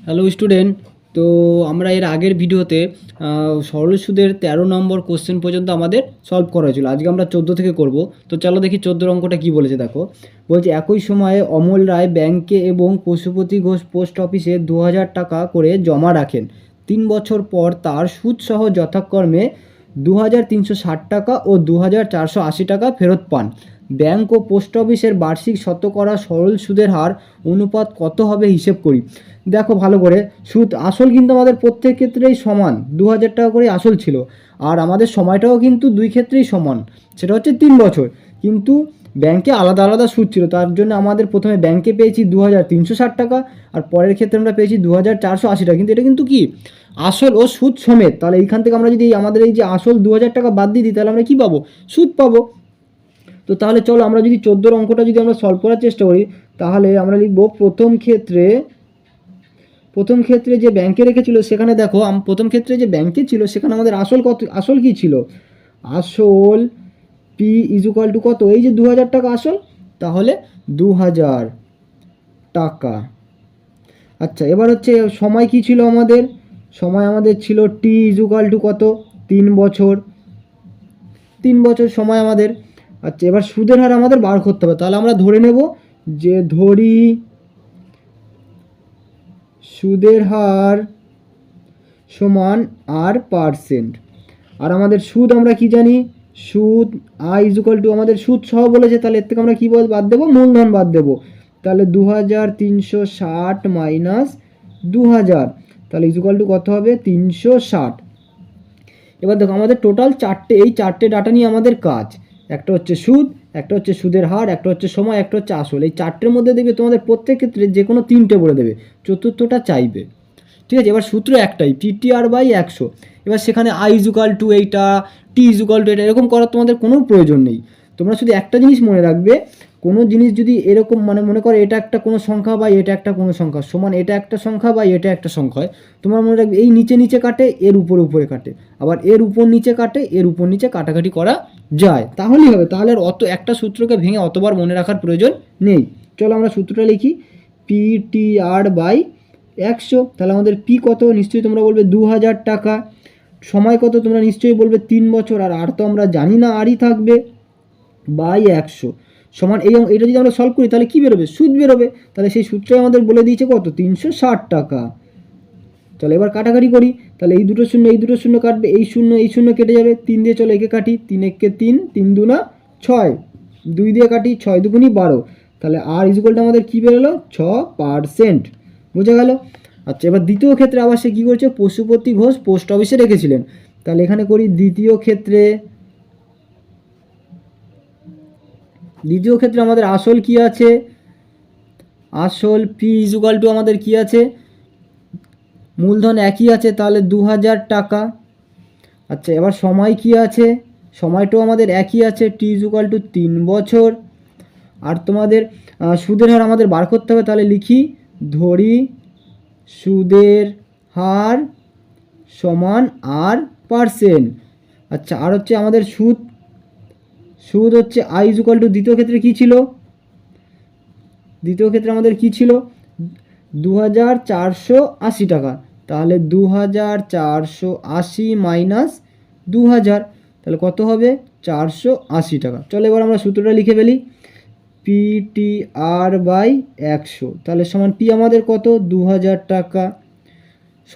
Hello student. তো আমরা এর আগের ভিডিওতে সরল সুদের 13 নম্বর কোশ্চেন পর্যন্ত আমাদের সলভ করা হয়েছিল। আজকে আমরা 14 থেকে করব। তো চলো দেখি 14 অঙ্কটা কি বলেছে। দেখো, বলছে একই সময়ে অমল রায় ব্যাংকে এবং পশুপতি ঘোষ পোস্ট অফিসে 2000 টাকা করে জমা রাখেন। 3 বছর পর তার সুদসহ যথাক্রমে 2360 টাকা ও 2480 টাকা ফেরত পান। ব্যাংক ও পোস্ট অফিসের বার্ষিক শতকরা সরল সুদের হার অনুপাত কত হবে হিসেব করি। দেখো ভালো করে, সুদ আসল কিন্তু আমাদের প্রত্যেক ক্ষেত্রেই সমান, 2000 টাকা করে আসল ছিল। আর আমাদের সময়টাও কিন্তু দুই ক্ষেত্রেই সমান, সেটা হচ্ছে 3 বছর। কিন্তু ব্যাংকে আলাদা আলাদা সুদ ছিল, তার জন্য আমাদের প্রথমে ব্যাংকে পেয়েছি 2360 টাকা, আর পরের ক্ষেত্রে আমরা পেয়েছি 2480 টাকা। কিন্তু এটা কিন্তু কি আসল ও সুদ সমেত। তাহলে এইখান থেকে আমরা যদি আমাদের এই যে আসল 2000 টাকা বাদ দিয়ে দিই, তাহলে আমরা কি পাবো? সুদ পাবো। তো তাহলে চলো আমরা যদি 14 অঙ্কটা যদি আমরা সলভ করার চেষ্টা করি, তাহলে আমরা লিখব প্রথম ক্ষেত্রে যে ব্যাংকে রেখেছিল সেখানে দেখো, প্রথম ক্ষেত্রে যে ব্যাংকে ছিল সেখানে আমাদের আসল কি ছিল? আসল পি ইজুকাল টু কত? এই যে 2000 টাকা আসল, তাহলে 2000 টাকা। আচ্ছা, এবার হচ্ছে সময় কি ছিল আমাদের? সময় আমাদের ছিল টি ইজুকাল টু কত? 3 বছর। 3 বছর সময় আমাদের। আচ্ছা, এবার সুদের হার আমাদের বার করতে হবে। তাহলে আমরা ধরে নেব যে সুদের হার সমান R%। আর আমাদের সুদ আমরা কি জানি? সুদ আই ইজুকাল টু আমাদের সুদ সহ বলেছে, তাহলে এর থেকে আমরা কী বাদ দেবো? মূলধন বাদ দেবো। তাহলে 2360 মাইনাস 2000, তাহলে ইজুকাল টু কত হবে? 360। এবার দেখো আমাদের টোটাল চারটে ডাটা নিয়ে আমাদের কাজ। একটা হচ্ছে সুদ, একটা হচ্ছে সুদের হার, একটা হচ্ছে সময়, একটা হচ্ছে আসল। এই চারটের মধ্যে দেখবে তোমাদের প্রত্যেক ক্ষেত্রে যে কোনো 3টে বলে দেবে, চতুর্থটা চাইবে। ঠিক আছে, এবার সূত্র একটাই, PTR/100। এবার সেখানে আই ইজুকাল টু এইটা, টি ইজুকাল টু এটা, এরকম করার তোমাদের কোনো প্রয়োজন নেই। তোমরা শুধু একটা জিনিস মনে রাখবে, কোনো জিনিস যদি এরকম মনে করো এটা একটা কোনো সংখ্যা বা এটা একটা কোনো সংখ্যা সমান এটা একটা সংখ্যা বা এটা একটা সংখ্যা হয়, তোমার মনে রাখবে এই নিচে নিচে কাটে, এর উপরে কাটে, আবার এর উপর নিচে কাটে, এর উপর নিচে কাটাকাটি করা যায়, তাহলেই হবে। তাহলে আর অত একটা সূত্রকে ভেঙে অতবার মনে রাখার প্রয়োজন নেই। চলো আমরা সূত্রটা লিখি, PTR/100। তাহলে আমাদের পি কত? নিশ্চয়ই তোমরা বলবে 2000 টাকা। সময় কত? তোমরা নিশ্চয়ই বলবে 3 বছর। আর তো আমরা জানি না, আরই থাকবে, বাই 100 সমান এটা যদি আমরা সলভ করি তাহলে কি বেরোবে? সুদ বেরোবে। তাহলে সেই সূত্রই আমাদের বলে দিয়েছে কত? 360 টাকা। চলো এবার কাটাকাটি করি। তাহলে এই দুটো শূন্য কাটবে, এই শূন্য কেটে যাবে, 3 দিয়ে চলো একে কাটি, 3 একে 3, 3 দুনা 6, 2 দিয়ে কাটি, 6 দুগুনি 12। তাহলে আর ইজুকালটা আমাদের কী বেরোলো? 6%। বুঝে গেল? আচ্ছা, এবার দ্বিতীয় ক্ষেত্রে আবার সে কী করছে? পশুপতি ঘোষ পোস্ট অফিসে রেখেছিলেন। তাহলে এখানে করি দ্বিতীয় ক্ষেত্রে আমাদের আসল কি আছে? আসল পি ইজুকাল টু আমাদের কি আছে? মূলধন একই আছে, তাহলে 2000 টাকা। আচ্ছা, এবার সময় কি আছে? সময়টাও আমাদের একই আছে, টি ইজুকাল টু 3 বছর। আর তোমাদের সুদের হার আমাদের বার করতে হবে, তাহলে লিখি, ধরি সুদের হার সমান R%। আচ্ছা, আর হচ্ছে আমাদের সুদ হচ্ছে আই ইজুকাল টু, দ্বিতীয় ক্ষেত্রে কী ছিল? দ্বিতীয় ক্ষেত্রে আমাদের কি ছিল? 2480 টাকা। তাহলে 2480 মাইনাস 2000, তাহলে কত হবে? 480 টাকা। চলো এবার আমরা সূত্রটা লিখে ফেলি, PTR/100। তাহলে সমান পি আমাদের কত? 2000 টাকা।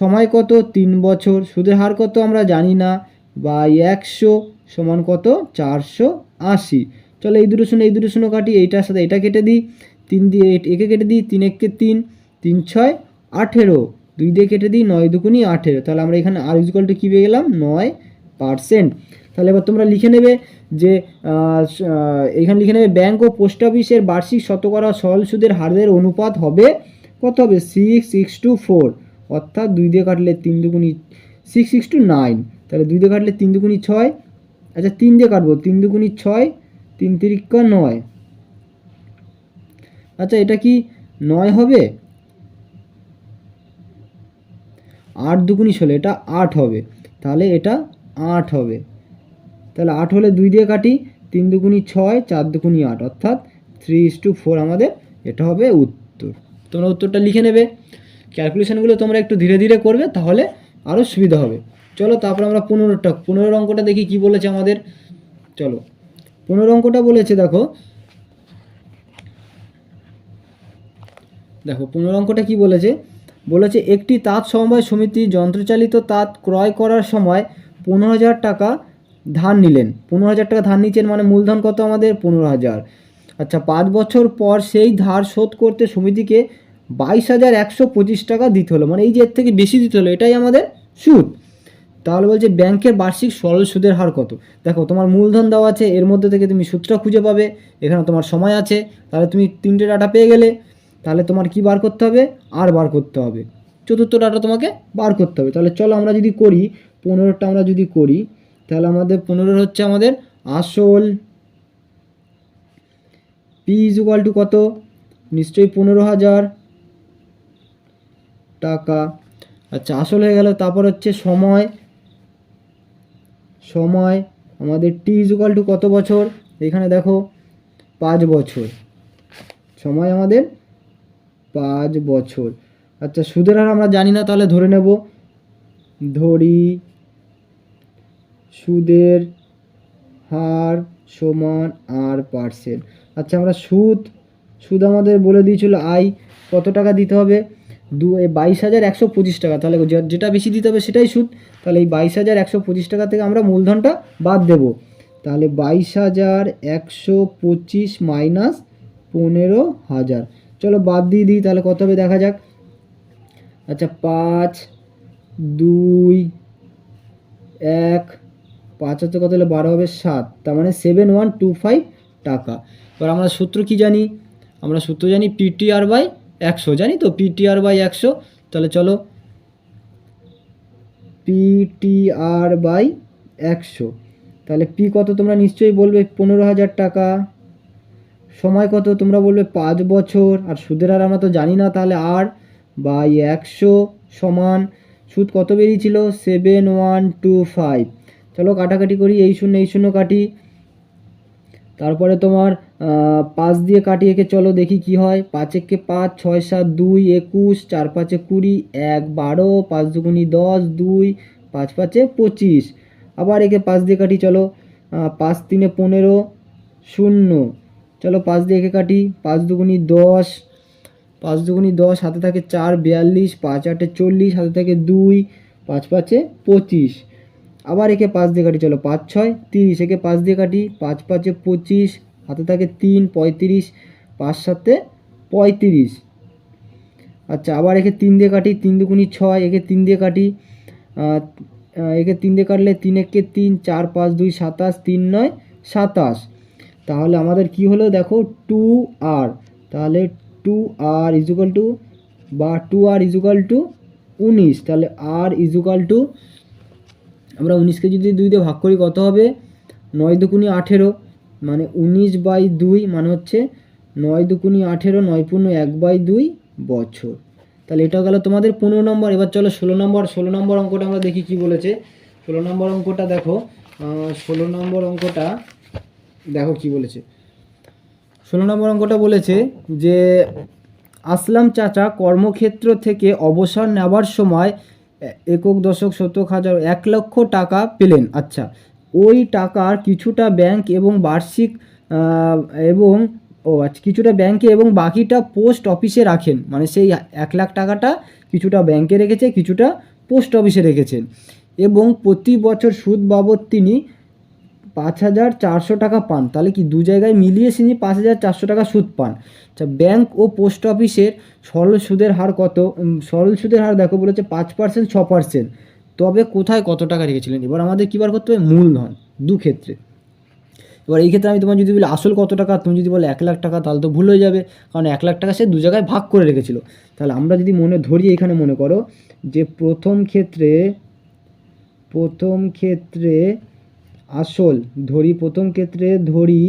সময় কত? 3 বছর। সুদের হার কত আমরা জানি না, বাই 100 সমান কত? 480। চলো এই দুটো শূন্য কাটি, এইটার সাথে এটা কেটে দিই, 3 দিয়ে একে কেটে দিই, 3 একে 3, 3 6 18, 2 দিয়ে কেটে দিই, 9 দুগুনি 18। তাহলে আমরা এখানে আর ইজুকাল টু কী পেয়ে গেলাম? 9%। তাহলে এবার তোমরা লিখে নেবে যে এখানে লিখে নেবে ব্যাংক ও পোস্ট অফিসের বার্ষিক শতকরা সরল সুদের হারের অনুপাত হবে কত? হবে 6:4। অর্থাৎ 2 দিয়ে কাটলে 3 দুগুনি 6:9। তাহলে 2 দিয়ে কাটলে 3 দুগুনি 6। আচ্ছা, 3 দিয়ে কাটবো, 3 দুগুনি 6, 3 তিরিকা 9। আচ্ছা, এটা কি 9 হবে? 8 দুগুনি 16, এটা 8 হবে। তাহলে এটা 8 হবে। তাহলে 8 হলে 2 দিয়ে কাটি, 3 দুগুনি 6, 4 দুগুনি 8, অর্থাৎ 3:4 আমাদের এটা হবে উত্তর। তোমরা উত্তরটা লিখে নেবে। ক্যালকুলেশনগুলো তোমরা একটু ধীরে ধীরে করবে, তাহলে আরও সুবিধা হবে। চলো তারপর আমরা 15 অঙ্কটা দেখি কি বলেছে আমাদের। চলো 15 অঙ্কটা বলেছে, দেখো 15 অঙ্কটা কি বলেছে, বলেছে একটি তাঁত সমবায় সমিতি যন্ত্রচালিত তাঁত ক্রয় করার সময় 15,000 টাকা ধার নিলেন। 15,000 টাকা ধার নিচ্ছেন, মানে মূলধন কত আমাদের 15,000। আচ্ছা, 5 বছর পর সেই ধার শোধ করতে সমিতিকে 22,125 টাকা দিতে হলো, মানে এই যে এর থেকে বেশি দিতে হলো, এটাই আমাদের সুদ। তাহলে বলছে ব্যাংকের বার্ষিক সরল সুদের হার কত। দেখো তোমার মূলধন দেওয়া আছে, এর মধ্যে থেকে তুমি সুদটা খুঁজে পাবে, এখানে তোমার সময় আছে, তাহলে তুমি 3টে ডাটা পেয়ে গেলে। তাহলে তোমার কি বার করতে হবে, আর বার করতে হবে, চতুর্থ ডাটা তোমাকে বার করতে হবে। তাহলে চলো আমরা যদি করি 15টা, আমরা যদি করি তাহলে আমাদের 15 হচ্ছে আমাদের আসল, পি ইজুকাল টু কত, নিশ্চয়ই 15,000 টাকা। আচ্ছা আসল হয়ে গেল। তারপর হচ্ছে সময়, সময় আমাদের টি ইজুকাল টু কত বছর, এখানে দেখো 5 বছর, সময় আমাদের 5 বছর। আচ্ছা সুদের হার আমরা জানি না, তাহলে ধরে নেব, ধরি সুদের হার সমান R%। আচ্ছা আমরা সুদ আমাদের বলে দিয়েছিল আই, কত টাকা দিতে হবে, 22,125 টাকা। তাহলে যেটা বেশি দিতে হবে সেটাই সুদ। তাহলে এই 22,125 টাকা থেকে আমরা মূলধনটা বাদ দেব। তাহলে 22,125 মাইনাস 15,000, চলো বাদ দিয়ে দিই, তাহলে কত হবে দেখা যাক। আচ্ছা 5, 2, 1, 5 হচ্ছে কত হলে 12 হবে 7, তার মানে 7,125 টাকা। এবার আমরা সূত্র কি জানি, আমরা সূত্র জানি পিটিআর বাই 100, জানি তো পিটিআর বাই 100। তাহলে চলো পিটিআর বাই 100, তাহলে পি কত তোমরা নিশ্চয়ই বলবে 15,000 টাকা, সময় কত তোমরা বলবে 5 বছর, আর সুদের হার আমরা তো জানি না, তাহলে আর বাই 100 সমান সুদ কত বেরিয়েছিল 7,125। চলো কাটাকাটি করি, এই শূন্য কাটি, তারপরে তোমার 5 দিয়ে কাটি একে, চলো দেখি কি হয়। 5 একে 5, 6 7 2 21, 4 5 20, 1 12, 5 দুগুনি 10, 2 5 5 25। আবার একে 5 দিয়ে কাটি, চলো 5 3 15, 0। চলো 5 দিয়ে একে কাটি, 5 দুগুনি 10, 5 দুগুনি 10, হাতে থাকে 4 42, 5 8 40, হাতে থাকে 2, 5 5 25। আবার একে 5 দিয়ে কাটি, চলো 5 6 30, একে 5 দিয়ে কাটি, 5 5 25, হাতে থাকে 3 35, 5 7 35। আচ্ছা আবার একে 3 দিয়ে কাটি, 3 দুগুনি 6, একে 3 দিয়ে কাটি, একে 3 দিয়ে কাটলে 3 একে 3, 4 5 2 27, 3 9 27। তাহলে আমাদের কি হলো দেখো 2R, তাহলে 2R ইজুকাল টু, বা 2R ইজুকাল টু 19। তাহলে R ইজুকাল টু, আমরা 19কে যদি 2 দিয়ে ভাগ করি কত হবে, 9 দুগুনি 18, মানে 19/2, মানে হচ্ছে 9 দুগুনি 18, 9 পূর্ণ 1/2 বছর। তাহলে এটাও গেল তোমাদের 15 নম্বর। এবার চলো 16 নম্বর অঙ্কটা আমরা দেখি কি বলেছে। 16 নম্বর অঙ্কটা দেখো, 16 নম্বর অঙ্কটা দেখো কি বলেছে। 16 নম্বর অঙ্কটা বলেছে যে আসলাম চাচা কর্মক্ষেত্র থেকে অবসর নেবার সময় একক দশক শতক হাজার 1 লক্ষ টাকা পেলেন। আচ্ছা ওই টাকার কিছুটা ব্যাংক এবং বার্ষিক এবং কিছুটা ব্যাংকে এবং বাকিটা পোস্ট অফিসে রাখেন, মানে সেই 1 লাখ টাকাটা কিছুটা ব্যাংকে রেখেছে, কিছুটা পোস্ট অফিসে রেখেছেন, এবং প্রতি বছর সুদ বাবদ তিনি 5,400 টাকা পান। তাহলে কি দু জায়গায় মিলিয়ে তিনি 5,400 টাকা সুদ পান। আচ্ছা ব্যাংক ও পোস্ট অফিসের সরল সুদের হার কত, সরল সুদের হার দেখো বলেছে 5%, 6%, তবে কোথায় কত টাকা রেখেছিলেন। এবার আমাদের কী বার করতে হবে, মূলধন, দু ক্ষেত্রে। এবার এই ক্ষেত্রে আমি তোমার যদি বলি আসল কত টাকা, তুমি যদি বলো 1 লাখ টাকা, তাহলে তো ভুল হয়ে যাবে, কারণ 1 লাখ টাকা সে দু জায়গায় ভাগ করে রেখেছিল। তাহলে আমরা যদি মনে ধরি, এখানে মনে করো যে প্রথম ক্ষেত্রে আসল ধরি, প্রথম ক্ষেত্রে ধরি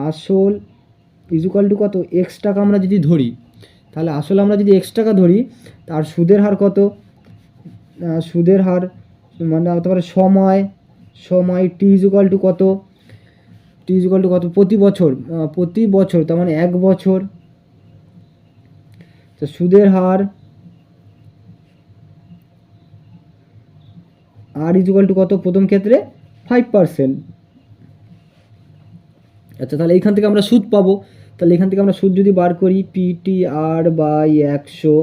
আসল ইজুকাল টু কত, এক্স টাকা আমরা যদি ধরি, তাহলে আসল আমরা যদি এক্স টাকা ধরি, তার সুদের হার কত, সুদের হার মানে হতে পারে সময় টি ইজুকাল টু কত, প্রতি বছর, তার মানে 1 বছর। তো সুদের হার আর ইজুকাল টু কত প্রথম ক্ষেত্রে 5%। আচ্ছা, তাহলে এইখান থেকে আমরা সুদ পাবো। তাহলে এখান থেকে আমরা সুদ যদি বার করি PTR বাই 100,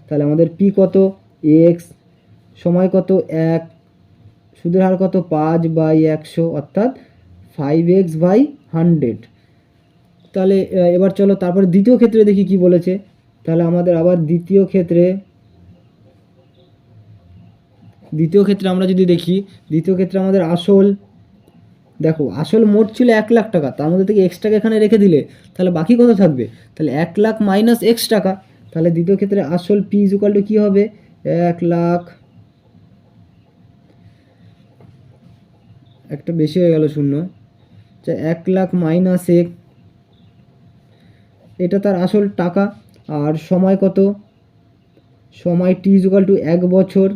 তাহলে আমাদের পি কত এক্স, সময় কত 1, সুদের হার কত 5/100 অর্থাৎ 5x/100। তাহলে এবার চলো তারপরে দ্বিতীয় ক্ষেত্রে দেখি কি বলেছে। তাহলে আমাদের আবার দ্বিতীয় ক্ষেত্রে আমরা যদি দেখি, দ্বিতীয় ক্ষেত্রে আমাদের আসল, দেখো আসল মোট ছিল 1 লাখ টাকা, তার মধ্যে থেকে এক্স টাকা এখানে রেখে দিলে তাহলে বাকি কত থাকবে, তাহলে 1 লাখ মাইনাস এক্স টাকা। তাহলে দ্বিতীয় ক্ষেত্রে আসল পি ইজুকাল টু কী হবে 1 লাখ, একটা বেশি হয়ে গেল শূন্য, 1 লাখ মাইনাস এক, এটা তার আসল টাকা। আর সময় কত, সময় টি ইজুকাল টু 1 বছর।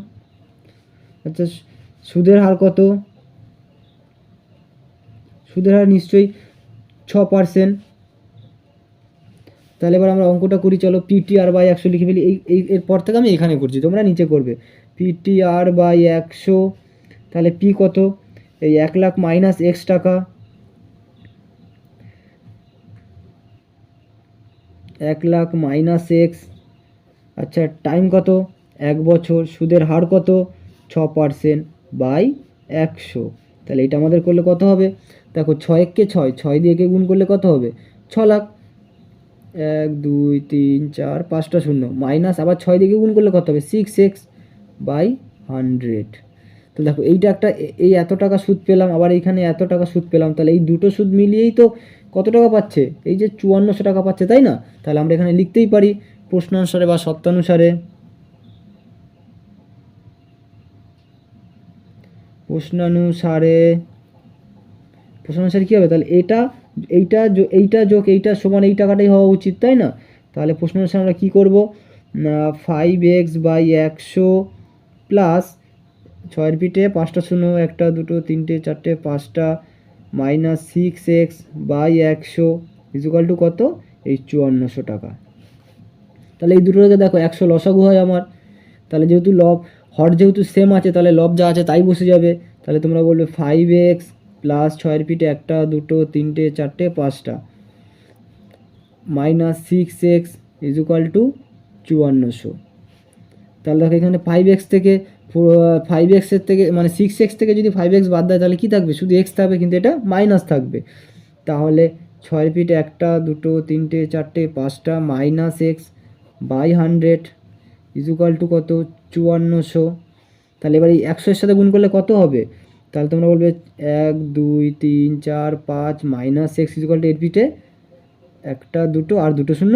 আচ্ছা, সুদের হার কত, সুদের হার নিশ্চয়ই 6%। তাহলে এবার আমরা অঙ্কটা করি, চলো PTR বাই 100 লিখে ফেলি। এরপর থেকে আমি এখানে করছি, তোমরা নিচে করবে। PTR বাই 100, তাহলে পি কত এই 1 লাখ মাইনাস এক্স টাকা, 1 লাখ মাইনাস এক্স। আচ্ছা, টাইম কত 1 বছর, সুদের হার কত 6% বাই 100। তাহলে এটা আমাদের করলে কত হবে, দেখো 6 কে 6 দিয়ে একে গুণ করলে কত হবে 6 লাখ, 1 2 3 4 5টা শূন্য, মাইনাস আবার 6 দিয়ে গুণ করলে কত হবে 6x/100। তো দেখো এইটা একটা, এই এত টাকা সুদ পেলাম, আবার এইখানে এত টাকা সুদ পেলাম, তাহলে এই দুটো সুদ মিলিয়েই তো কত টাকা পাচ্ছে, এই যে 5400 টাকা পাচ্ছে, তাই না? তাহলে আমরা এখানে লিখতেই পারি প্রশ্নানুসারে বা শর্তানুসারে, প্রশ্নানুসারে কী হবে, তাহলে এইটা যোগ এইটা সমান এই টাকাটাই হওয়া উচিত, তাই না? তাহলে প্রশ্নানুসারে আমরা কী করবো, 5x/100 প্লাস 6 পিঠে 5টা শূন্য, 1 2 3 4 5টা মাইনাস 6x/100 ইজুকাল টু কত এই 5400 টাকা। তাহলে এই দুটোকে দেখো 100 লসাগু হয় আমার, তাহলে যেহেতু হর যেহেতু সেম আছে, তাহলে লব যা আছে তাই বসে যাবে। তাহলে তোমরা বলবে 5x প্লাস 6 পিঠে 1 2 3 4 5টা মাইনাস 6x ইজুকাল টু 5400। তাহলে দেখো এখানে 5x থেকে 5x-এর থেকে মানে 6x থেকে যদি 5x বাদ দেয় তাহলে কী থাকবে, শুধু x থাকবে, কিন্তু এটা মাইনাস থাকবে। তাহলে 6 পিঠে 1 2 3 4 5টা মাইনাস x/100 ইজুকাল টু কত 5400। তাহলে এবার এই 100 এর সাথে গুণ করলে কত হবে, তাহলে তোমরা বলবে 1 2 3 4 5 মাইনাস x ইজুকাল টু এর পিঠে 1 2 আর 2 শূন্য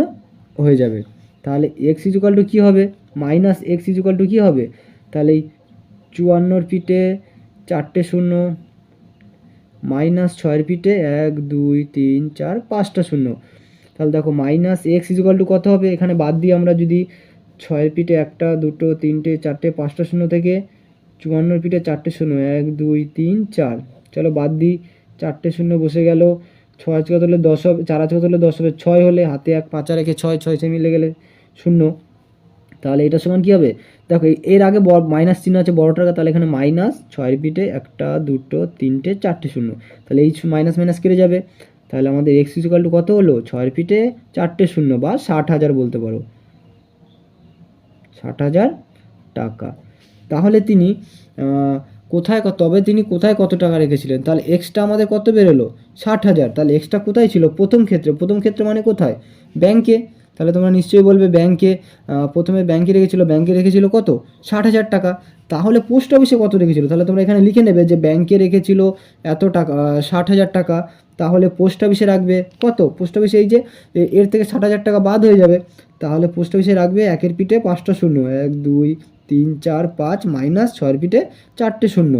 হয়ে যাবে। তাহলে x ইজুকাল টু কী হবে, মাইনাস এক্স ইজুকাল টু কী হবে, তাহলে এই 54 পিঠে 4টে শূন্য মাইনাস 6 পিঠে 1 2 3 4 5টা শূন্য। তাহলে দেখো মাইনাস এক্স ইজুকাল টু কত হবে, এখানে বাদ দিয়ে আমরা যদি 6 পিঠে 1 2 3 4 5টা শূন্য থেকে 54 পিঠে 4টে শূন্য 1 2 3 4, চলো বাদ দিই, 4টে শূন্য বসে গেল, 6 কত হলে 10 হবে, 4 কত হলে 10 হবে, 6 হলে হাতে 1 5 রেখে 6 সে মিলে গেলে শূন্য। তাহলে এটা সমান কী হবে, দেখো এর আগে মাইনাস চিহ্ন আছে বড় টাকা, তাহলে এখানে মাইনাস 6 পিঠে 1 2 3 4টে শূন্য, তাহলে এই মাইনাস মাইনাস কেটে যাবে। তাহলে আমাদের এক্স ইজুকাল টু কত হলো 6 পিঠে 4টে শূন্য বা 60,000 বলতে পারো, 60,000 টাকা। তাহলে তিনি তিনি কোথায় কত টাকা রেখেছিলেন, তাহলে এক্সটা আমাদের কত বেরোলো 60,000। তাহলে এক্সটা কোথায় ছিল, প্রথম ক্ষেত্রে মানে কোথায়, ব্যাংকে। তাহলে তোমরা নিশ্চয়ই বলবে ব্যাংকে, প্রথমে ব্যাংকে রেখেছিল কত 60,000 টাকা। তাহলে পোস্ট অফিসে কত রেখেছিল, তাহলে তোমরা এখানে লিখে নেবে যে ব্যাংকে রেখেছিল এত টাকা 60,000 টাকা, তাহলে পোস্ট অফিসে রাখবে কত, পোস্ট অফিসে এই যে এর থেকে 60,000 টাকা বাদ হয়ে যাবে, তাহলে পোস্ট অফিসে রাখবে 1 পিঠে 5টা শূন্য 1 2 3 4 5 মাইনাস 6 পিঠে 4টে শূন্য,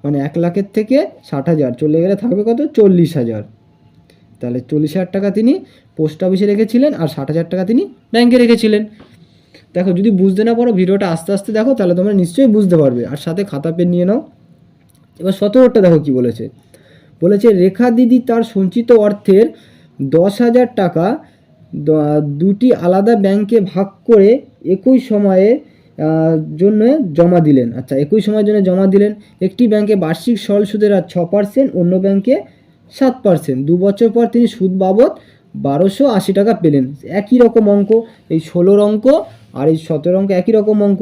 মানে 1 লাখের থেকে 60,000 চলে গেলে থাকবে কত 40,000। তাহলে 40,000 টাকা তিনি পোস্ট অফিসে রেখেছিলেন আর 60,000 টাকা তিনি ব্যাংকে রেখেছিলেন। দেখো যদি বুঝতে না পারো ভিডিওটা আস্তে আস্তে দেখো, তাহলে তোমরা নিশ্চয়ই বুঝতে পারবে, আর সাথে খাতা পেন নিয়ে নাও। এবার 17টা দেখো কি বলেছে, রেখা দিদি তার সঞ্চিত অর্থের 10,000 টাকা দুটি আলাদা ব্যাংকে ভাগ করে একই সময়ে জন্য জমা দিলেন। আচ্ছা, একই সময়ের জন্য জমা দিলেন। একটি ব্যাংকে বার্ষিক সরল সুদের হার 6%, অন্য ব্যাংকে 7%। 2 বছর পর তিনি সুদ বাবদ 1280 টাকা পেলেন। একই রকম অঙ্ক, এই 16 অঙ্ক আর এই 17 অঙ্ক একই রকম অঙ্ক।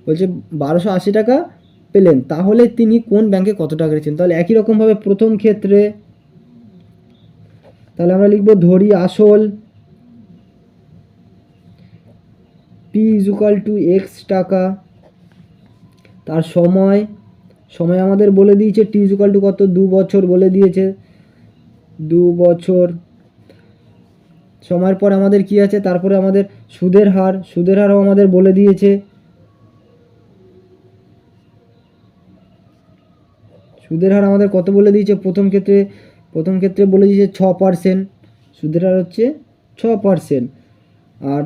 বলছে 1280 টাকা পেলেন, তাহলে তিনি কোন ব্যাংকে কত টাকা রেখেছেন। তাহলে একই রকমভাবে প্রথম ক্ষেত্রে তাহলে আমরা লিখব ধরি আসল P = X টাকা, তার সময় আমাদের বলে দিয়েছে T = কত, 2 বছর বলে দিয়েছে, 2 বছর। সময়ের পর আমাদের কি আছে, তারপরে আমাদের সুদের হারও আমাদের বলে দিয়েছে। সুদের হার আমাদের কত বলে দিয়েছে, প্রথম ক্ষেত্রে বলে দিয়েছে 6%, সুদের হার হচ্ছে 6%। আর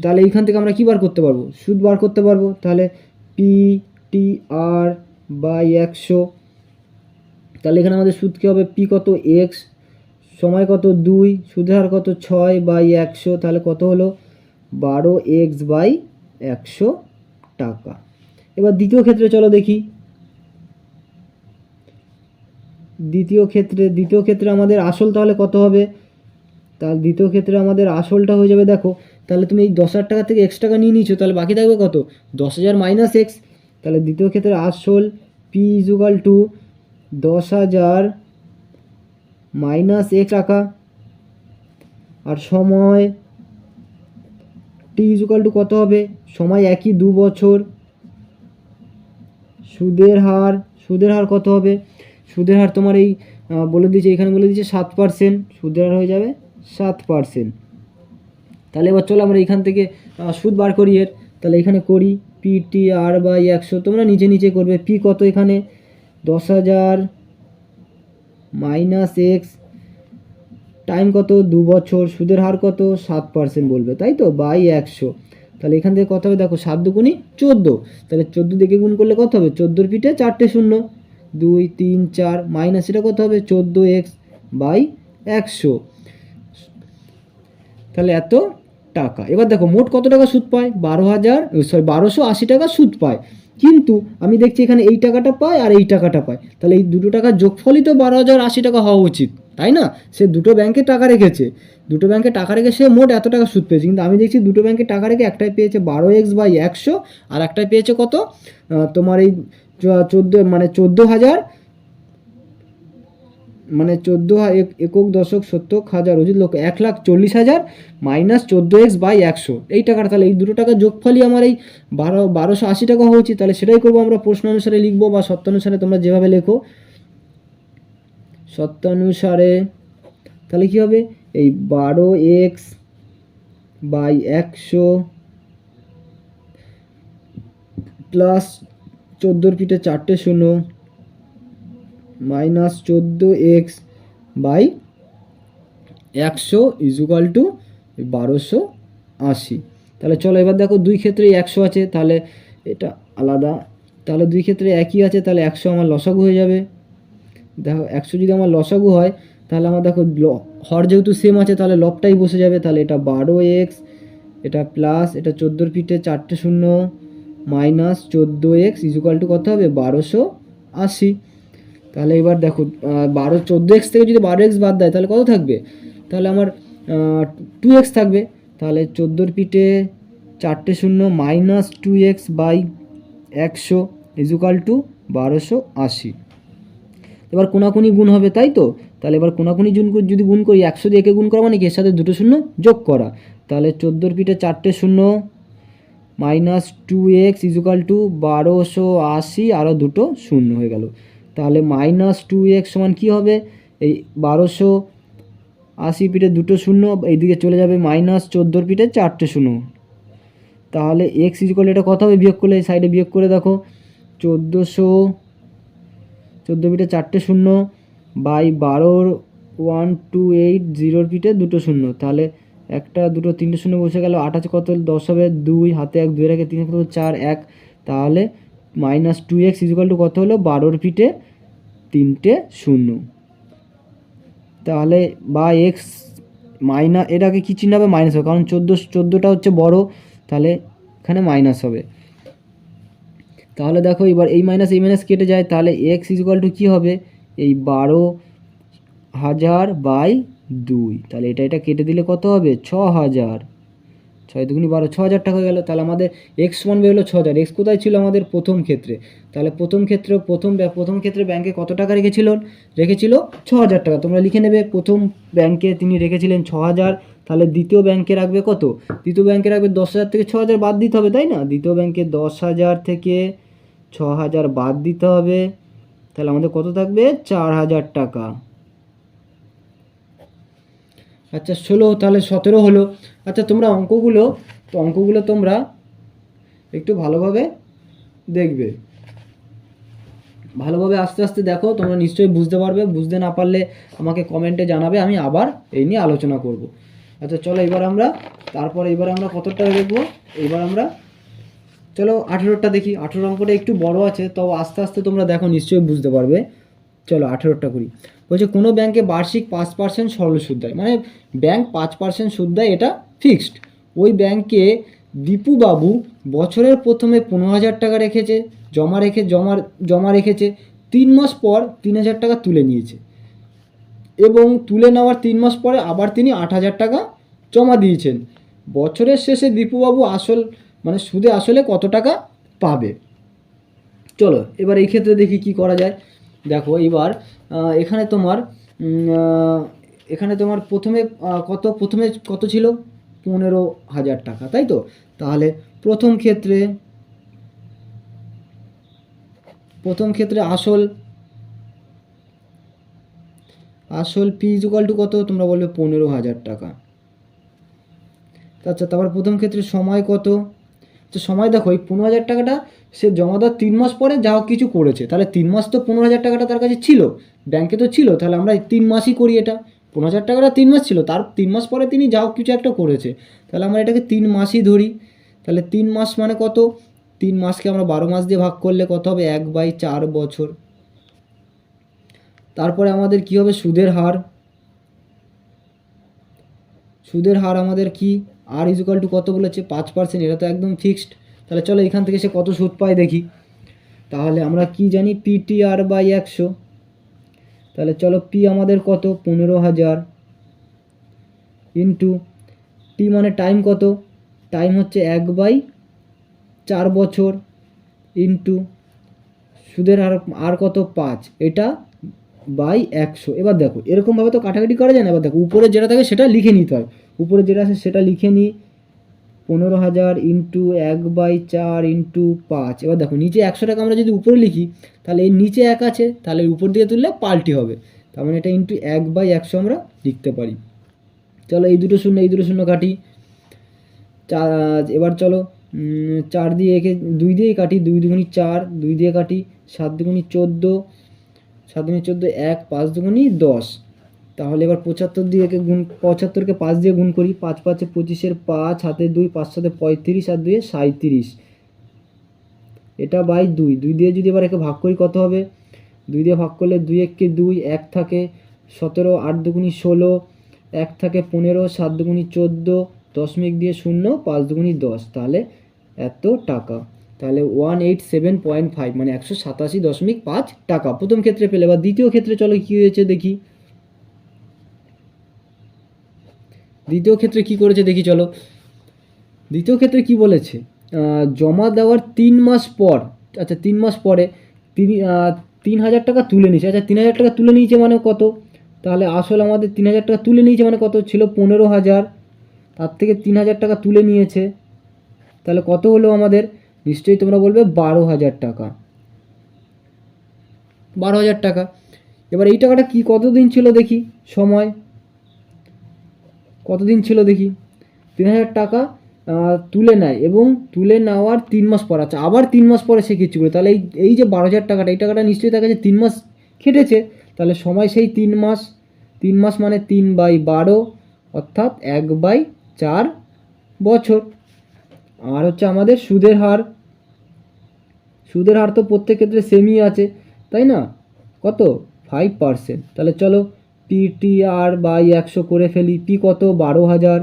তাহলে এইখান থেকে আমরা কি বার করতে পারবো, সুদ বার করতে পারবো। তাহলে PTR/100, তাহলে এখানে আমাদের সুদ কী হবে, P কত X, সময় কত 2, সুদের হার কত 6/100, তাহলে কত হলো 12X/100 টাকা। এবার দ্বিতীয় ক্ষেত্রে চলো দেখি। দ্বিতীয় ক্ষেত্রে আমাদের আসল তাহলে কত হবে, তাহলে দ্বিতীয় ক্ষেত্রে আমাদের আসলটা হয়ে যাবে, দেখো তাহলে তুমি এই 10,000 টাকা থেকে X টাকা নিয়ে নিচ্ছ, তাহলে বাকি থাকবে কত, 10,000 - X। তাহলে দ্বিতীয় ক্ষেত্রে আসল P = 10,000 - X টাকা। আর সময় T = কত হবে, সময় একই 2 বছর। সুদের হার কত হবে, সুদের হার তোমার এই বলে দিয়েছে, এখানে বলে দিয়েছে 7%, সুদের হার হয়ে যাবে 7%। তাহলে এবার চলো আমরা এখান থেকে সুদ বার করি এর। তাহলে এখানে করি PTR/100, তোমরা নিচে করবে। P কত এখানে 10,000 - X, টাইম কত 2 বছর, সুদের হার কত 7% বলবে, তাই তো, /100। তাহলে এখান থেকে কত হবে, দেখো 7 দুগুণি 14, তাহলে 14 দিকে গুণ করলে কত হবে, 14-এর পিঠে 4টে শূন্য, 2 3 4 মাইনাস এটা কত হবে 14X/100, তাহলে এত টাকা। এবার দেখো মোট কত টাকা সুদ পায়, 1280 টাকা সুদ পায়। কিন্তু আমি দেখছি এখানে এই টাকাটা পায় আর এই টাকাটা পায়, তাহলে এই দুটো টাকার যোগফলই তো 12,080 টাকা হওয়া উচিত, তাই না। সে দুটো ব্যাংকে টাকা রেখেছে, সে মোট এত টাকা সুদ পেয়েছে। কিন্তু আমি দেখছি দুটো ব্যাংকে টাকা রেখে একটাই পেয়েছে 12X/100 আর একটাই পেয়েছে কত, তোমার এই 14,000 একক দশক শতক হাজার অযুত লক্ষ 1,40,000 - 14X/100 এই টাকাটা। তাহলে এই দুটো টাকার যোগফলই আমার এই 1280 টাকা হওয়া উচিত। তাহলে সেটাই করবো আমরা, প্রশ্ন অনুসারে লিখবো বা সত্যানুসারে তোমরা যেভাবে লেখো, সত্যানুসারে। তাহলে কী হবে, এই 12X/100 প্লাস 14-এর পিঠে 4টে শূন্য মাইনাস 14X/100 = 1280। তাহলে চলো এবার দেখো দুই ক্ষেত্রেই 100 আছে, তাহলে এটা আলাদা, তাহলে দুই ক্ষেত্রে একই আছে, তাহলে 100 আমার লসাগু হয়ে যাবে। দেখো 100 যদি আমার লসাগু হয়, তাহলে আমার দেখো হর যেহেতু সেম আছে, তাহলে লবটাই বসে যাবে। তাহলে এটা 12X, এটা প্লাস এটা 14-এর পিঠে 4টে শূন্য মাইনাস 14X = কত হবে 1280। তাহলে এবার দেখো 14X থেকে যদি 12X বাদ দেয় তাহলে কত থাকবে, তাহলে আমার 2X থাকবে। তাহলে 14-এর পিঠে 4টে শূন্য মাইনাস 2X/100 = 1280। এবার কোনাকুনি গুণ হবে, তাই তো। তাহলে এবার কোনাকুনি যদি গুণ করি, 100 দিয়ে একে গুণ করা মানে কি এর সাথে দুটো শূন্য যোগ করা। তাহলে 14-এর পিঠে 4টে শূন্য মাইনাস 2X = 1280, আরও দুটো শূন্য হয়ে গেল। তাহলে মাইনাস 2X সমান কী হবে, এই 1280 পিঠে দুটো শূন্য এইদিকে চলে যাবে, মাইনাস 14-এর পিঠে 4টে শূন্য। তাহলে X = এটা কত হবে, বিয়োগ করলে এই সাইডে বিয়োগ করে দেখো 14 পিঠে 4টে শূন্য বাই 12,128 পিঠে দুটো শূন্য, তাহলে একটা দুটো তিনটে শূন্য বসে গেল, 8 আছে কত 10 হবে, 2 হাতে 1 2 রেখে 3 কত 4 1, তাহলে মাইনাস 2X = কত হলো 12-এর পিঠে 3টে শূন্য। তাহলে বা এটাকে কী চিহ্ন হবে, মাইনাস হবে, কারণ 14টা হচ্ছে বড়, তাহলে এখানে মাইনাস হবে। তাহলে দেখো এবার এই মাইনাস কেটে যায়, তাহলে এক্স ইকুয়াল টু কী হবে, এই 12,000/2, তাহলে এটা কেটে দিলে কত হবে 6,000, 6×2 = 6,000 টাকা হয়ে গেল। তাহলে আমাদের এক্স সমান বেরোলো 6,000। এক্স কোথায় ছিল আমাদের প্রথম ক্ষেত্রে, তাহলে প্রথম ক্ষেত্রে ব্যাংকে কত টাকা রেখেছিল 6,000 টাকা। তোমরা লিখে নেবে, প্রথম ব্যাংকে তিনি রেখেছিলেন 6,000, তাহলে দ্বিতীয় ব্যাংকে রাখবে কত, দ্বিতীয় ব্যাংকে রাখবে 10,000 থেকে 6,000 বাদ দিতে হবে, তাই না? দ্বিতীয় ব্যাংকে 10,000 থেকে 6,000 বাদ দিতে হবে, তাহলে আমাদের কত থাকবে 4,000 টাকা। আচ্ছা 16, তাহলে 17 হলো। আচ্ছা তোমরা অঙ্কগুলো তোমরা একটু ভালোভাবে দেখবে, ভালোভাবে আস্তে আস্তে দেখো, তোমরা নিশ্চয়ই বুঝতে পারবে। বুঝতে না পারলে আমাকে কমেন্টে জানাবে, আমি আবার এই নিয়ে আলোচনা করব। আচ্ছা চলো এবার আমরা কতটা দেখবো, এবার আমরা চলো 18টা দেখি। 18 অঙ্কটা একটু বড় আছে, তবে আস্তে আস্তে তোমরা দেখো নিশ্চয়ই বুঝতে পারবে। চলো 18টা করি। বলছে কোনো ব্যাংকে বার্ষিক 5% সরল সুদ দেয়, মানে ব্যাংক 5% সুদ দেয়, এটা ফিক্সড। ওই ব্যাংকে দীপুবাবু বছরের প্রথমে 15,000 টাকা রেখেছে, জমা রেখেছে। 3 মাস পর 3,000 টাকা তুলে নিয়েছে, এবং তুলে নেওয়ার 3 মাস পরে আবার তিনি 8,000 টাকা জমা দিয়েছেন। বছরের শেষে দীপুবাবু সুদে আসলে কত টাকা পাবে? চলো এবার এই ক্ষেত্রে দেখি কি করা যায়। দেখো এবার এখানে তোমার প্রথমে কত ছিল 15,000 টাকা, তাই তো? তাহলে প্রথম ক্ষেত্রে আসল পি ইকুয়াল টু কত, তোমরা বলবে 15,000 টাকা। আচ্ছা তারপর প্রথম ক্ষেত্রে সময় কত, তো সময় দেখো এই 15,000 টাকাটা সে জমা দেওয়ার 3 মাস পরে যা হোক কিছু করেছে, তাহলে 3 মাস তো 15,000 টাকাটা তার কাছে ছিল, ব্যাংকে তো ছিল, তাহলে আমরা 3 মাসই করি। এটা 15,000 টাকাটা 3 মাস ছিল, তার 3 মাস পরে তিনি যা হোক কিছু একটা করেছে, তাহলে আমরা এটাকে 3 মাসই ধরি। তাহলে 3 মাস মানে কত, 3 মাসকে আমরা 12 মাস দিয়ে ভাগ করলে কত হবে 1/4 বছর। তারপরে আমাদের কি হবে, সুদের হার আমাদের কি, আর ইকুয়াল টু কত বলেছে 5%, এটা তো একদম ফিক্সড। তাহলে চলো এখান থেকে সে কত সুদ পায় দেখি। তাহলে আমরা কি জানি PTR/100, তাহলে চলো পি আমাদের কত 15,000 ইন্টু টি মানে টাইম কত, টাইম হচ্ছে 1/4 বছর, ইন্টু সুদের আর কত 5, এটা বাই 100। এবার দেখো এরকমভাবে তো কাটাকাটি করা যায় না। এবার দেখো উপরে যেটা থাকে সেটা লিখে নিতে হয়, উপরে যেটা আছে সেটা লিখে নিই, 15,000 ইন্টু 1/4 ইন্টু 5। এবার দেখো নিচে 100 টাকা আমরা যদি উপরে লিখি, তাহলে এই নিচে 1 আছে, তাহলে উপর দিয়ে তুললে পাল্টি হবে, তার মানে এটা ইন্টু 1/100 আমরা লিখতে পারি। চলো এই দুটো শূন্য কাটি। এবার চলো 4 দিয়ে একে 2 দিয়েই কাটি, 2 দুগুণি 4, 2 দিয়ে কাটি, 7 দুগুণি 14, 7 দুগুণি 14, 1, 5 দুগুণি 10। তাহলে এবার 75কে 5 দিয়ে গুণ করি, 5 5 25, 5 হাতে 2, 5 7 35, আর 2 37, এটা বাই 2 দিয়ে যদি এবার একে ভাগ করি কত হবে, 2 দিয়ে ভাগ করলে 2 1 2, 1 থাকে 17, 8 দুগুণি 16, 1 থাকে 15, 7 দুগুণি 14, দশমিক দিয়ে 0, 5 দুগুণি 10, তাহলে এত টাকা। তাহলে 187.5 মানে 187.5 টাকা প্রথম ক্ষেত্রে পেলে। এবার দ্বিতীয় ক্ষেত্রে চলো কী হয়েছে দেখি, দ্বিতীয় ক্ষেত্রে কি করেছে দেখি। চলো দ্বিতীয় ক্ষেত্রে কি বলেছে, জমা দেওয়ার 3 মাস পর, আচ্ছা 3 মাস পরে তিনি 3,000 টাকা তুলে নিয়েছে। আচ্ছা 3,000 টাকা তুলে নিয়েছে মানে কত, তাহলে আসলে আমাদের 3,000 টাকা তুলে নিয়েছে মানে কত ছিল 15,000, তার থেকে 3,000 টাকা তুলে নিয়েছে, তাহলে কত হলো আমাদের, নিশ্চয়ই তোমরা বলবে 12,000 টাকা, 12,000 টাকা। এবার এই টাকাটা কি কতদিন ছিল দেখি, সময় কতদিন ছিল দেখি, 3,000 টাকা তুলে নেয় এবং তুলে নেওয়ার 3 মাস পর, আচ্ছা আবার 3 মাস পরে সে কিছু করে, তাহলে এই যে 12,000 টাকাটা, এই টাকাটা নিশ্চয়ই তার কাছে 3 মাস খেটেছে, তাহলে সময় সেই 3 মাস, 3 মাস মানে 3/12, অর্থাৎ 1/4 বছর। আর হচ্ছে আমাদের সুদের হার তো প্রত্যেক ক্ষেত্রে সেমই আছে, তাই না, কত 5%। তাহলে চলো PTR/100 করে ফেলি, পি কত 12,000,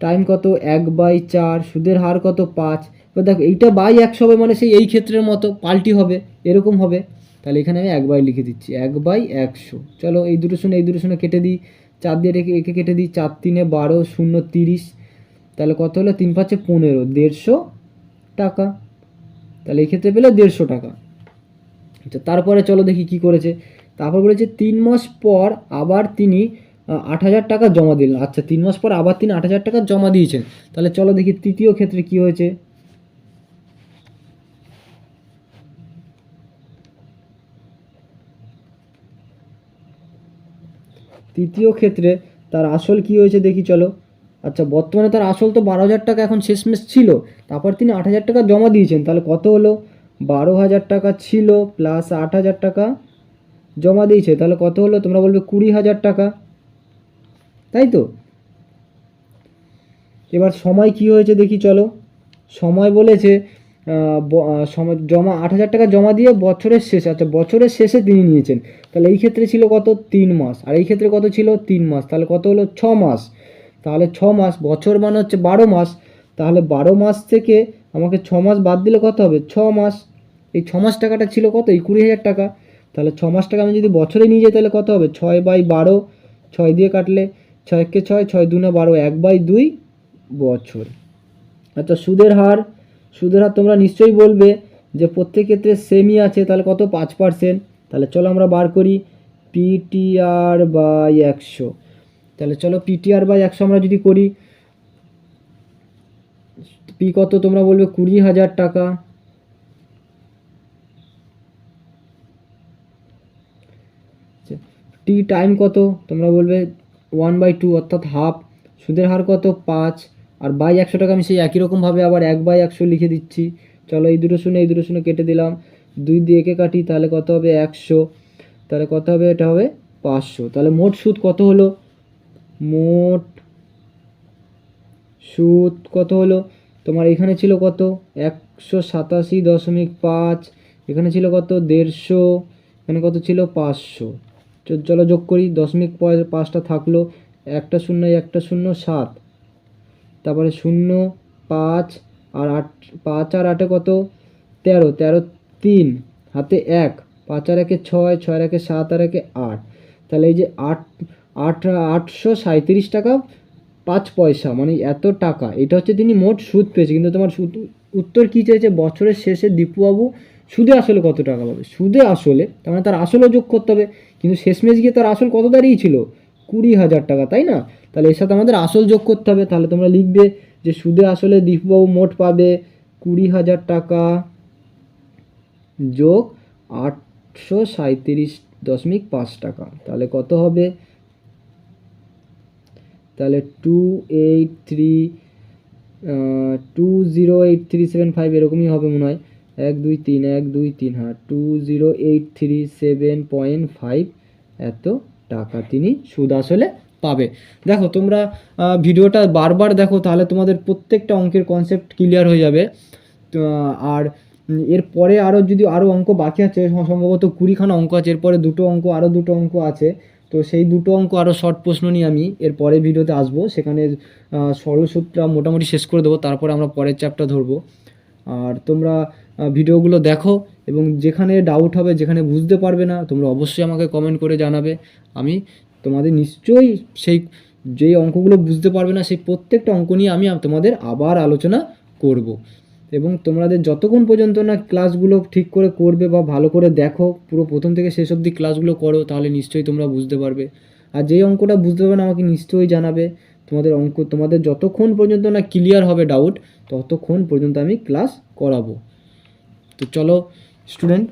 টাইম কত 1/4, সুদের হার কত 5। এবার দেখো এইটা বাই 100 হবে মানে সেই এই ক্ষেত্রের মতো পাল্টি হবে, এরকম হবে। তাহলে এখানে আমি 1/, লিখে দিচ্ছি 1/100। চলো এই দুটো শূন্য কেটে দিই, 4 দিয়ে একে কেটে দিই, 4 3 12, 0 30, তাহলে কত হলো 3 5 15, 150 টাকা। তাহলে এই ক্ষেত্রে পেলে 150 টাকা। আচ্ছা তারপরে চলো দেখি কি করেছে। তারপর বলেছে 3 মাস পর আবার তিনি 8,000 টাকা জমা দিলেন। আচ্ছা 3 মাস পর আবার তিনি 8,000 টাকা জমা দিয়েছেন। তাহলে চলো দেখি তৃতীয় ক্ষেত্রে কি হয়েছে। তৃতীয় ক্ষেত্রে তার আসল কি হয়েছে দেখি চলো। আচ্ছা বর্তমানে তার আসল তো 12,000 টাকা এখন শেষমেশ ছিল, তারপর তিনি 8,000 টাকা জমা দিয়েছেন। তাহলে কত হলো, 12,000 টাকা ছিল প্লাস 8,000 টাকা জমা দিয়েছে, তাহলে কত হলো, তোমরা বলবে 20,000 টাকা, তাই তো। এবার সময় কি হয়েছে দেখি চলো। সময় বলেছে সময় জমা 8,000 টাকা জমা দিয়ে বছরের শেষে, আচ্ছা বছরের শেষে তিনি নিয়েছেন। তাহলে এই ক্ষেত্রে ছিল কত 3 মাস, আর এই ক্ষেত্রে কত ছিল 3 মাস, তাহলে কত হলো 6 মাস। তাহলে 6 মাস, বছর মানে হচ্ছে 12 মাস, তাহলে 12 মাস থেকে আমাকে 6 মাস বাদ দিলে কত হবে 6 মাস। এই 6 মাস টাকাটা ছিল কত, এই 20,000 টাকা। তাহলে 6 মাস টাকা আমি যদি বছরে নিয়ে যাই তাহলে কত হবে 6/12, 6 দিয়ে কাটলে 6 কে 6, 6 2 12, 1/2 বছর। আচ্ছা সুদের হার তোমরা নিশ্চয়ই বলবে যে প্রত্যেক ক্ষেত্রে সেমই আছে, তাহলে কত 5%। তাহলে চলো আমরা বার করি PTR/100। তাহলে চলো PTR/100 আমরা যদি করি, পি কত তোমরা বলবে 20,000 টাকা, টি টাইম কত তোমরা বলবে 1/2 অর্থাৎ হাফ, সুদের হার কত 5, আর বাই 100 টাকা আমি সেই একই রকমভাবে আবার 1/100 লিখে দিচ্ছি। চলো এই দুটো শূন্য কেটে দিলাম, 2 দিয়ে একে কাটি, তাহলে কত হবে 100, তাহলে কত হবে, এটা হবে 500। তাহলে মোট সুদ কত হলো, মোট সুদ কত হলো তোমার, এখানে ছিল কত 187.5, এখানে ছিল কত 150, এখানে কত ছিল 500। চলো যোগ করি, 0.5টা থাকলো, একটা শূন্য 7, তারপরে 0 5 আর 8, 5 আর 8 কত 13, 13 3 হাতে 1, 5 আর 1 6, 6 আর 1 7 আর 1 8, তাহলে এই যে 837 টাকা 5 পয়সা, মানে এত টাকা, এটা হচ্ছে তিনি মোট সুদ পেয়েছে। কিন্তু তোমার সুদ উত্তর কী চেয়েছে, বছরের শেষে দীপুবাবু সুদে আসলে কত টাকা পাবে, সুদে আসলে, তার মানে তার আসলও যোগ করতে হবে। কিন্তু শেষমেশ গিয়ে তার আসল কত দাঁড়িয়েছিল 20,000 টাকা, তাই না। তাহলে এর সাথে আমাদের আসল যোগ করতে হবে। তাহলে তোমরা লিখবে যে সুদে আসলে দীপুবাবু মোট পাবে 20,000 টাকা যোগ 837.5 টাকা, তাহলে কত হবে, তাহলে 208375 এরকমই হবে মনে হয়, 1 2 3 1 2 3, হ্যাঁ 208375 এত টাকা তিনি সুদ আসলে পাবে। দেখো তোমরা ভিডিওটা বারবার দেখো, তাহলে তোমাদের প্রত্যেকটা অঙ্কের কনসেপ্ট ক্লিয়ার হয়ে যাবে। আর এরপরে আরও অঙ্ক বাকি আছে, সম্ভবত 20খানা অঙ্ক আছে, এরপরে আরও দুটো অঙ্ক আছে। তো সেই দুটো অঙ্ক আরও শর্ট প্রশ্ন নিয়ে আমি এর পরের ভিডিওতে আসবো, সেখানে সরল সূত্র মোটামুটি শেষ করে দেবো, তারপরে আমরা পরের চ্যাপ্টার ধরবো। আর তোমরা ভিডিওগুলো দেখো, এবং যেখানে ডাউট হবে, যেখানে বুঝতে পারবে না, তোমরা অবশ্যই আমাকে কমেন্ট করে জানাবে। আমি তোমাদের নিশ্চয়ই সেই যেই অঙ্কগুলো বুঝতে পারবে না সেই প্রত্যেকটা অঙ্ক নিয়ে আমি তোমাদের আবার আলোচনা করব। এবং তোমাদের যতক্ষণ পর্যন্ত না ক্লাসগুলো ঠিক করে করবে বা ভালো করে দেখো, পুরো প্রথম থেকে শেষ অবধি ক্লাসগুলো করো, তাহলে নিশ্চয়ই তোমরা বুঝতে পারবে। আর যেই অঙ্কটা বুঝতে পারবে না আমাকে নিশ্চয়ই জানাবে। তোমাদের যতক্ষণ পর্যন্ত না ক্লিয়ার হবে ডাউট, ততক্ষণ পর্যন্ত আমি ক্লাস করাবো। তো চলো স্টুডেন্ট,